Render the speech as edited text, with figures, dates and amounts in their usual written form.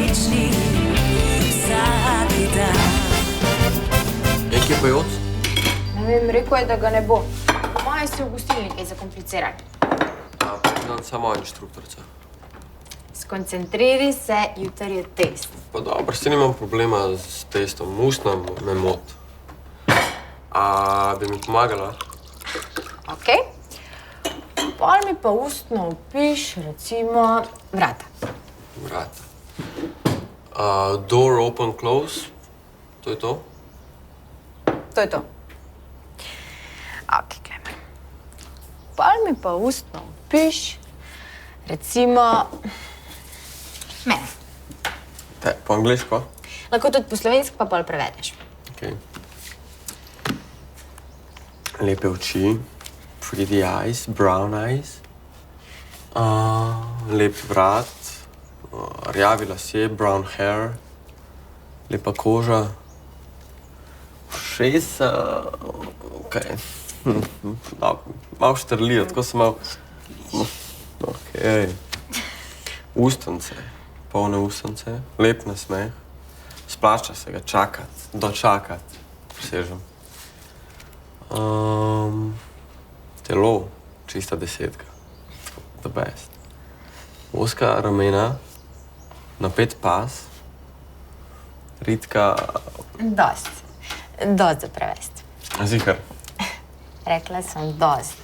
srečni vsak dan. Kje pa Joc? Ne vem, rekel je, da ga ne bo. Moje se v gostilni kaj zakomplicirali. Znam samo inštruktorica. Skoncentriraj se, jutri je test. Pa dobro, s tem nimam problema s testom. Ustna me mot. A bi mi pomagala? Okej. Pol mi pa ustno opiš, recimo, vrata. Vrata. Door open, close. To je to? To je to. Okej, Klemen. Pol mi pa ustno opiš, recimo, mene. Te, po angliško? Lahko tudi po slovenski, pa pol prevedeš. Okay. Lepe oči, pretty eyes, brown eyes, lep vrat, rjavi lasje, brown hair, lepa koža, ušesa, okej, malo štrlijo, tako se malo, okej, ustance, polne ustance, lep nasmeh, splača se ga čakat, dočakat, prisežem. Telo, čista 10. The best. Ozka ramena, napet pas, ritka... Dost. Dost za prevesti. Zihar. Rekla sem dost.